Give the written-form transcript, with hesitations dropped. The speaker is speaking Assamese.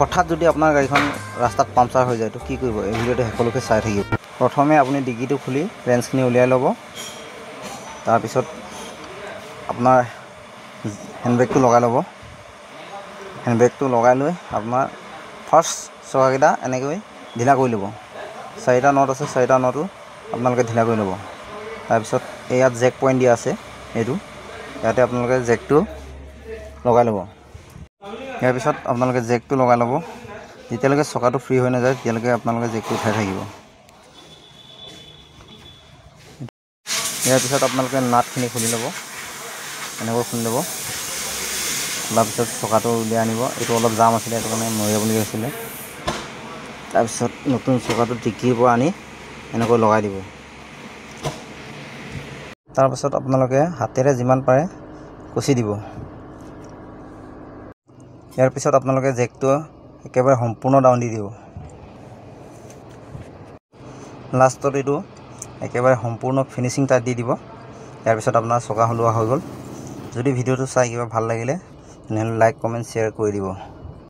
হঠাৎ যদি আপোনাৰ গাড়ীখন ৰাস্তাত পামচাৰ হৈ যায় তো কি কৰিব এই ভিডিঅ'টো শেষলৈকে চাই থাকিব। প্ৰথমে আপুনি ডিকিটো খুলি ৰেঞ্চখিনি উলিয়াই ল'ব। তাৰপিছত আপোনাৰ হেণ্ডব্ৰেকটো লগাই ল'ব। হেণ্ডব্ৰেকটো লগাই লৈ আপোনাৰ ফাৰ্ষ্ট চকাকেইটা এনেকৈ ঢিলা কৰি ল'ব। 4টা নট আছে, 4টা নটো আপোনালোকে ঢিলা কৰি ল'ব। তাৰপিছত ইয়াত জেক পইণ্ট দিয়া আছে, এইটো ইয়াতে আপোনালোকে জেকটো লগাই ল'ব। ইয়াৰ পিছত আপোনালোকে জেকটো লগাই ল'ব। যেতিয়ালৈকে চকাটো ফ্ৰী হৈ নাযায় তেতিয়ালৈকে আপোনালোকে জেকটো উঠাই থাকিব। ইয়াৰ পিছত আপোনালোকে নাটখিনি খুলি ল'ব, এনেকৈ খুলি ল'ব। খোলাৰ পিছত চকাটো উলিয়াই আনিব। এইটো অলপ জাম আছিলে, সেইটো কাৰণে মৰিয়াবলগীয়া হৈছিলে। তাৰপিছত নতুন চকাটো ডিকিৰ পৰা আনি এনেকৈ লগাই দিব। তাৰপাছত আপোনালোকে হাতেৰে যিমান পাৰে কচি দিব। ইয়াৰ পিছত আপোনালোকে জেকটো একেবাৰে সম্পূৰ্ণ ডাউন দি দিব। লাষ্টত এইটো একেবাৰে সম্পূৰ্ণ ফিনিচিং টাইট দি দিব। ইয়াৰ পিছত আপোনাৰ চকা সলোৱা হৈ গ'ল। যদি ভিডিঅ'টো চাই কিবা ভাল লাগিলে তেনেহ'লে লাইক, কমেণ্ট, শ্বেয়াৰ কৰি দিব।